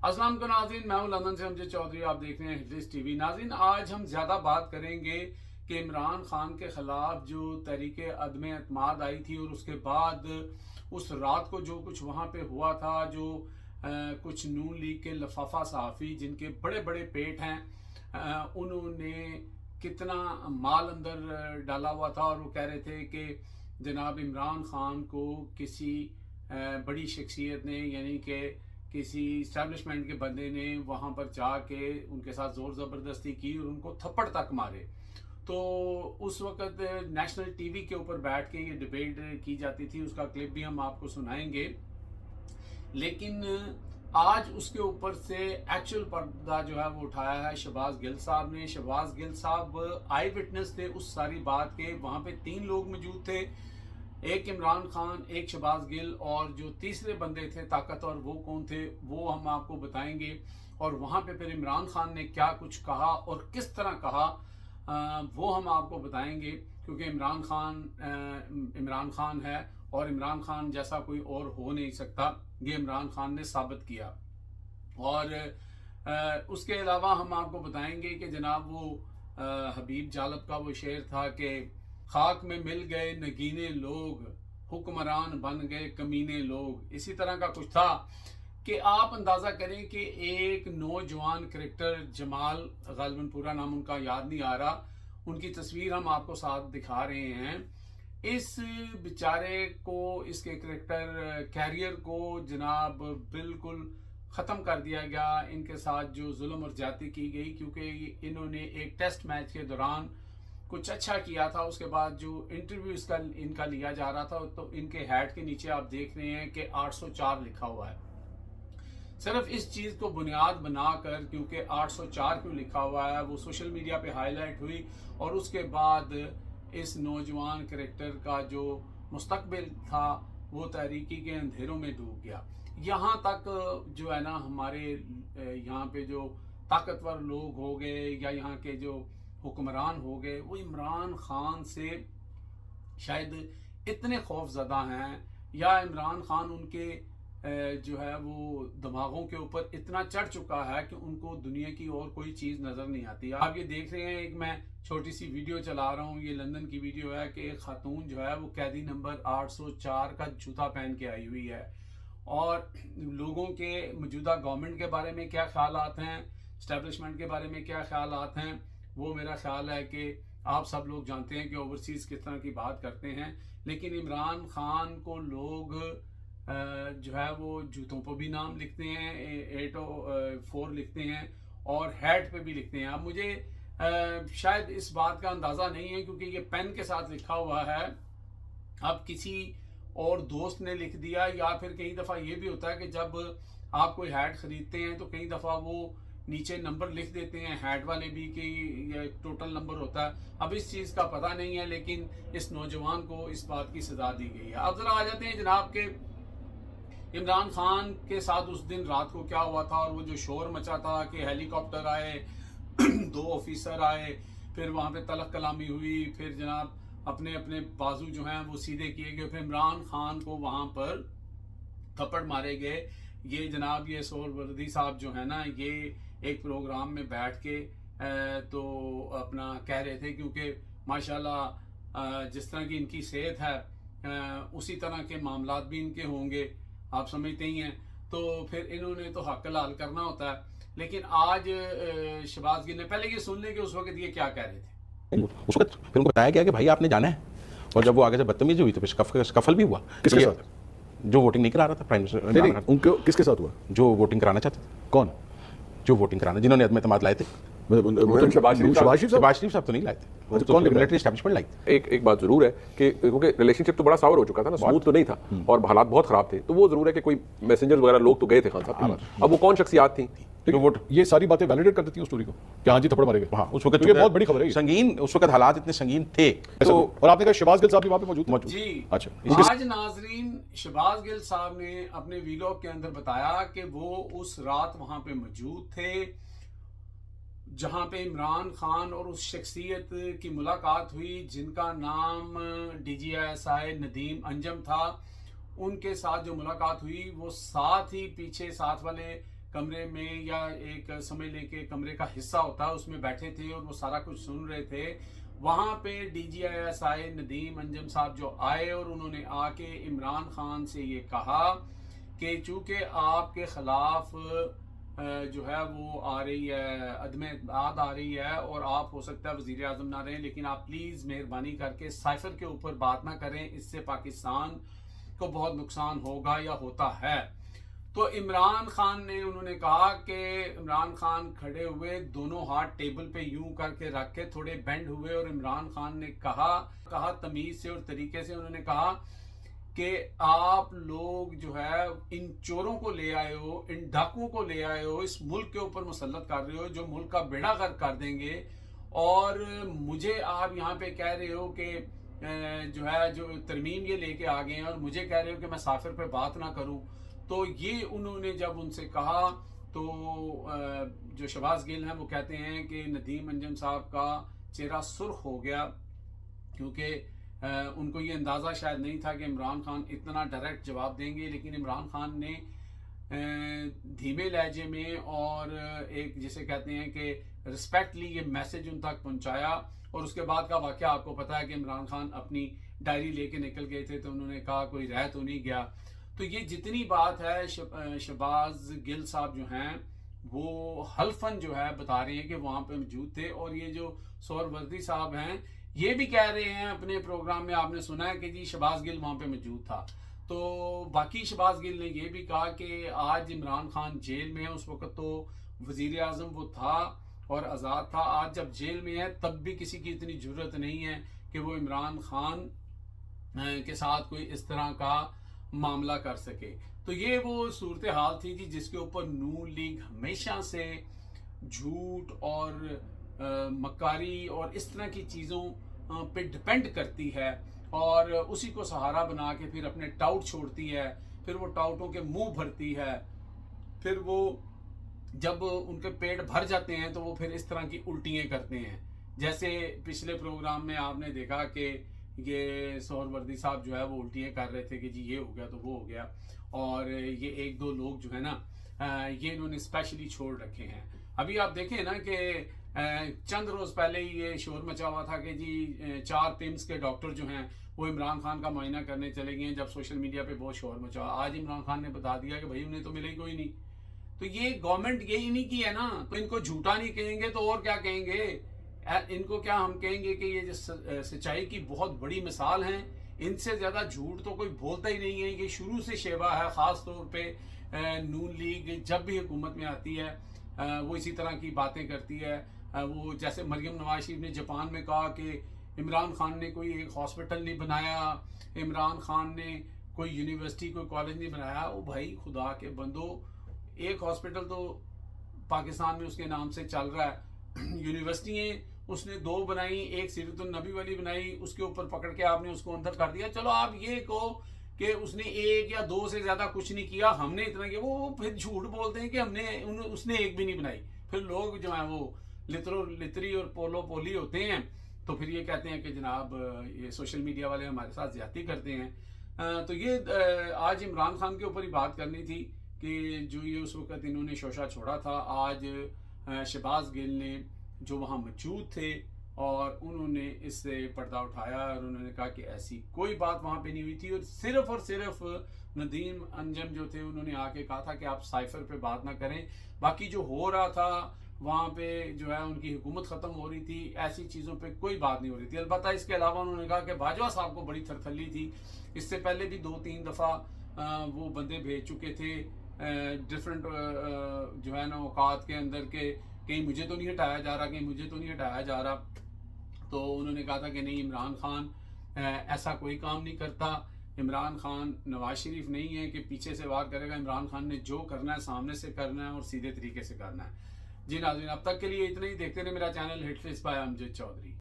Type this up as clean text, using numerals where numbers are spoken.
अस्सलाम वालेकुम नाज़रीन, मैं हूं लंदन से अमजद चौधरी। आप देख रहे हैं हिटलिस्ट टीवी। नाज़रीन, आज हम ज़्यादा बात करेंगे कि इमरान खान के ख़िलाफ़ जो तहरीक अदम एतमाद आई थी और उसके बाद उस रात को जो कुछ वहाँ पे हुआ था, जो कुछ नून लीग के लफाफा सहाफ़ी जिनके बड़े बड़े पेट हैं, उन्होंने कितना माल अंदर डाला हुआ था और वो कह रहे थे कि जनाब इमरान खान को किसी बड़ी शख्सियत ने, यानी कि किसी इस्टेब्लिशमेंट के बंदे ने वहाँ पर जाके उनके साथ ज़ोर ज़बरदस्ती की और उनको थप्पड़ तक मारे। तो उस वक़्त नेशनल टीवी के ऊपर बैठ के ये डिबेट की जाती थी, उसका क्लिप भी हम आपको सुनाएंगे। लेकिन आज उसके ऊपर से एक्चुअल पर्दा जो है वो उठाया है शहबाज गिल साहब ने। शहबाज गिल साहब आई विटनेस थे उस सारी बात के। वहाँ पे 3 लोग मौजूद थे, एक इमरान खान, एक शहबाज गिल, और जो तीसरे बंदे थे ताकतवर, वो कौन थे वो हम आपको बताएंगे। और वहाँ पे फिर इमरान खान ने क्या कुछ कहा और किस तरह कहा वो हम आपको बताएंगे, क्योंकि इमरान खान है और इमरान खान जैसा कोई और हो नहीं सकता, ये इमरान खान ने साबित किया। और उसके अलावा हम आपको बताएंगे कि जनाब वो हबीब जालब का वो शेर था कि खाक में मिल गए नगीने लोग, हुक्मरान बन गए कमीने लोग। इसी तरह का कुछ था कि आप अंदाज़ा करें कि एक नौजवान क्रिकेटर, जमाल, गालिबन पूरा नाम उनका याद नहीं आ रहा, उनकी तस्वीर हम आपको साथ दिखा रहे हैं। इस बेचारे को, इसके क्रिकेटर कैरियर को जनाब बिल्कुल ख़त्म कर दिया गया। इनके साथ जो जुल्म और ज्यादती की गई, क्योंकि इन्होंने एक टेस्ट मैच के दौरान कुछ अच्छा किया था। उसके बाद जो इंटरव्यू इनका लिया जा रहा था, तो इनके हेड के नीचे आप देख रहे हैं कि 804 लिखा हुआ है। सिर्फ इस चीज़ को बुनियाद बनाकर, क्योंकि 804 क्यों लिखा हुआ है, वो सोशल मीडिया पे हाईलाइट हुई और उसके बाद इस नौजवान क्रिकेटर का जो मुस्तकबिल था वो तहरीकी के अंधेरों में डूब गया। यहाँ तक जो है ना, हमारे यहाँ पे जो ताकतवर लोग हो गए या यहाँ के जो हुक्मरान हो गए, वो इमरान खान से शायद इतने खौफजदा हैं, या इमरान खान उनके जो है वो दिमागों के ऊपर इतना चढ़ चुका है कि उनको दुनिया की और कोई चीज़ नज़र नहीं आती। आप ये देख रहे हैं, एक मैं छोटी सी वीडियो चला रहा हूँ, ये लंदन की वीडियो है कि एक खातून जो है वो कैदी नंबर 804 का जूता पहन के आई हुई है। और लोगों के मौजूदा गवर्नमेंट के बारे में क्या ख्यालात हैं, इस्टेब्लिशमेंट के बारे में क्या ख्यालात हैं, वो मेरा ख्याल है कि आप सब लोग जानते हैं कि ओवरसीज़ किस तरह की बात करते हैं। लेकिन इमरान खान को लोग जो है वो जूतों पर भी नाम लिखते हैं, 804 लिखते हैं, और हेड पे भी लिखते हैं। अब मुझे शायद इस बात का अंदाज़ा नहीं है, क्योंकि ये पेन के साथ लिखा हुआ है। अब किसी और दोस्त ने लिख दिया, या फिर कई दफ़ा ये भी होता है कि जब आप कोई हेड ख़रीदते हैं तो कई दफ़ा वो नीचे नंबर लिख देते हैं, हेड वाले भी, कि ये टोटल नंबर होता है। अब इस चीज़ का पता नहीं है, लेकिन इस नौजवान को इस बात की सज़ा दी गई है। अब ज़रा आ जाते हैं जनाब के इमरान खान के साथ उस दिन रात को क्या हुआ था, और वो जो शोर मचा था कि हेलीकॉप्टर आए 2 ऑफिसर आए, फिर वहाँ पे तलख कलामी हुई, फिर जनाब अपने अपने बाजू जो हैं वो सीधे किए गए, फिर इमरान खान को वहाँ पर थप्पड़ मारे गए। ये जनाब ये सोहरवर्दी साहब जो है ना, ये एक प्रोग्राम में बैठ के तो अपना कह रहे थे, क्योंकि माशाल्लाह जिस तरह की इनकी सेहत है उसी तरह के मामलात भी इनके होंगे, आप समझते ही हैं। तो फिर इन्होंने तो हक लाल करना होता है। लेकिन आज शहबाज गिल ने, पहले ये सुन लें कि उस वक्त ये क्या कह रहे थे। उस वक्त फिर उनको बताया गया कि भाई आपने जाना है, और जब वो आगे से बदतमीजी हुई तो फिर स्कफल भी हुआ। किसके साथ? जो वोटिंग नहीं करा रहा था, प्राइम मिनिस्टर। उनको किसके साथ हुआ? जो वोटिंग कराना चाहते थे। कौन? जो वोटिंग कराना, जिन्होंने अदम एतमाद लाए थे। शहबाज शरीफ साहब तो नहीं लाए थे, कौन? मिलिट्री एस्टैब्लिशमेंट लाई थी। एक बात जरूर है कि क्योंकि रिलेशनशिप तो बड़ा सावर हो चुका था ना, स्मूथ तो नहीं था, और हालात बहुत खराब थे, तो वो जरूर है कि कोई मैसेंजर वगैरह लोग तो गए थे खान साहब के पास। अब वो कौन शख्सियात थी तो वोट, ये सारी बातें वैलिडेट कर देती हैं उस स्टोरी को कि हाँ जी थप्पड़ मारे गए। हाँ, उस वक्त ये बहुत बड़ी खबर है ये। संगीन, उस वक्त हालात इतने संगीन थे। तो और आपने कहा शहबाज गिल साहब भी वहाँ पे मौजूद थे? जी। अच्छा, आज नाजरीन शहबाज गिल साहब ने अपने वीलॉग के अंदर बताया कि वो उस रात वहां पे मौजूद थे जहां पे इमरान खान और उस शख्सियत की मुलाकात हुई जिनका नाम DGSI नदीम अंजम था। उनके साथ जो मुलाकात हुई, वो साथ ही पीछे साथ वाले کمرے میں یا ایک سمجھ لیں کہ کمرے کا حصہ ہوتا ہے اس میں بیٹھے تھے اور وہ سارا کچھ سن رہے تھے. وہاں پہ DGISI ندیم انجم صاحب جو آئے اور انہوں نے آ کے عمران خان سے یہ کہا کہ چونکہ آپ کے خلاف جو ہے وہ آ رہی ہے عدم اعتماد آ رہی ہے اور آپ ہو سکتا ہے وزیر اعظم نہ رہیں, لیکن آپ پلیز مہربانی کر کے سائفر کے اوپر بات نہ کریں, اس سے پاکستان کو بہت نقصان ہوگا یا ہوتا ہے. تو عمران خان نے انہوں نے کہا کہ عمران خان کھڑے ہوئے, دونوں ہاتھ ٹیبل پہ یوں کر کے رکھ کے تھوڑے بینڈ ہوئے, اور عمران خان نے کہا تمیز سے اور طریقے سے, انہوں نے کہا کہ آپ لوگ جو ہے ان چوروں کو لے آئے ہو, ان ڈاکوؤں کو لے آئے ہو, اس ملک کے اوپر مسلط کر رہے ہو جو ملک کا بیڑا غرق کر دیں گے, اور مجھے آپ یہاں پہ کہہ رہے ہو کہ جو ہے جو ترمیم یہ لے کے آ گئے ہیں, اور مجھے کہہ رہے ہو کہ میں سافر پہ بات نہ کروں. تو یہ انہوں نے جب ان سے کہا تو جو شہباز گل ہیں وہ کہتے ہیں کہ ندیم انجم صاحب کا چہرہ سرخ ہو گیا, کیونکہ ان کو یہ اندازہ شاید نہیں تھا کہ عمران خان اتنا ڈائریکٹ جواب دیں گے. لیکن عمران خان نے دھیمے لہجے میں اور ایک جسے کہتے ہیں کہ رسپیکٹلی یہ میسج ان تک پہنچایا. اور اس کے بعد کا واقعہ آپ کو پتا ہے کہ عمران خان اپنی ڈائری لے کے نکل گئے تھے, تو انہوں نے کہا کوئی رہ تو نہیں گیا. تو یہ جتنی بات ہے شہباز گل صاحب جو ہیں وہ حلفاً جو ہے بتا رہے ہیں کہ وہاں پہ موجود تھے, اور یہ جو سہروردی صاحب ہیں یہ بھی کہہ رہے ہیں اپنے پروگرام میں, آپ نے سنا ہے کہ جی شہباز گل وہاں پہ موجود تھا. تو باقی شہباز گل نے یہ بھی کہا کہ آج عمران خان جیل میں ہے, اس وقت تو وزیر اعظم وہ تھا اور آزاد تھا, آج جب جیل میں ہے تب بھی کسی کی اتنی جرت نہیں ہے کہ وہ عمران خان کے ساتھ کوئی اس طرح کا معاملہ کر سکے. تو یہ وہ صورتحال تھی جی جس کے اوپر نون لیگ ہمیشہ سے جھوٹ اور مکاری اور اس طرح کی چیزوں پہ ڈپینڈ کرتی ہے, اور اسی کو سہارا بنا کے پھر اپنے ٹاؤٹ چھوڑتی ہے, پھر وہ ٹاؤٹوں کے منہ بھرتی ہے, پھر وہ جب ان کے پیٹ بھر جاتے ہیں تو وہ پھر اس طرح کی الٹیاں کرتے ہیں. جیسے پچھلے پروگرام میں آپ نے دیکھا کہ یہ سہروردی صاحب جو ہے وہ الٹیاں کر رہے تھے کہ جی یہ ہو گیا تو وہ ہو گیا, اور یہ ایک دو لوگ جو ہے نا یہ انہوں نے اسپیشلی چھوڑ رکھے ہیں. ابھی آپ دیکھیں نا کہ چند روز پہلے ہی یہ شور مچا ہوا تھا کہ جی 4 پیمز کے ڈاکٹر جو ہیں وہ عمران خان کا معائنہ کرنے چلے گئے ہیں, جب سوشل میڈیا پہ بہت شور مچا. آج عمران خان نے بتا دیا کہ بھائی انہیں تو ملے ہی کوئی نہیں. تو یہ گورنمنٹ یہی نہیں کی ہے نا, تو ان کو جھوٹا نہیں کہیں گے تو اور کیا کہیں گے, ان کو کیا ہم کہیں گے کہ یہ جو سچائی کی بہت بڑی مثال ہیں, ان سے زیادہ جھوٹ تو کوئی بولتا ہی نہیں ہے. یہ شروع سے شیوا ہے, خاص طور پہ نون لیگ جب بھی حکومت میں آتی ہے وہ اسی طرح کی باتیں کرتی ہے. وہ جیسے مریم نواز شریف نے جاپان میں کہا کہ عمران خان نے کوئی ایک ہاسپٹل نہیں بنایا, عمران خان نے کوئی یونیورسٹی کوئی کالج نہیں بنایا. او بھائی خدا کے بندو, ایک ہاسپٹل تو پاکستان میں اس کے نام سے چل رہا ہے, یونیورسٹیاں اس نے 2 بنائی, ایک سیرت النبی والی بنائی, اس کے اوپر پکڑ کے آپ نے اس کو اندر کر دیا. چلو آپ یہ کہو کہ اس نے 1 یا 2 سے زیادہ کچھ نہیں کیا, ہم نے اتنا کیا. وہ پھر جھوٹ بولتے ہیں کہ اس نے 1 بھی نہیں بنائی. پھر لوگ جو ہیں وہ لتری اور پولو پولی ہوتے ہیں, تو پھر یہ کہتے ہیں کہ جناب یہ سوشل میڈیا والے ہمارے ساتھ زیادتی کرتے ہیں. تو یہ آج عمران خان کے اوپر ہی بات کرنی تھی کہ جو یہ اس وقت انہوں نے شوشہ چھوڑا تھا. آج شہباز گل نے جو وہاں موجود تھے اور انہوں نے اس سے پردہ اٹھایا, اور انہوں نے کہا کہ ایسی کوئی بات وہاں پہ نہیں ہوئی تھی, اور صرف ندیم انجم جو تھے انہوں نے آ کے کہا تھا کہ آپ سائفر پہ بات نہ کریں. باقی جو ہو رہا تھا وہاں پہ جو ہے ان کی حکومت ختم ہو رہی تھی, ایسی چیزوں پہ کوئی بات نہیں ہو رہی تھی. البتہ اس کے علاوہ انہوں نے کہا کہ باجوہ صاحب کو بڑی تھرتھلی تھی, اس سے پہلے بھی 2-3 دفعہ وہ بندے بھیج چکے تھے ڈفرینٹ جو ہے نا اوقات کے اندر کہ کہیں مجھے تو نہیں ہٹایا جا رہا, کہیں مجھے تو نہیں ہٹایا جا رہا. تو انہوں نے کہا تھا کہ نہیں, عمران خان ایسا کوئی کام نہیں کرتا, عمران خان نواز شریف نہیں ہے کہ پیچھے سے وار کرے گا. عمران خان نے جو کرنا ہے سامنے سے کرنا ہے اور سیدھے طریقے سے کرنا ہے. جی ناظرین, اب تک کے لیے اتنا ہی. دیکھتے رہے میرا channel hit face by Amjad Chaudhry.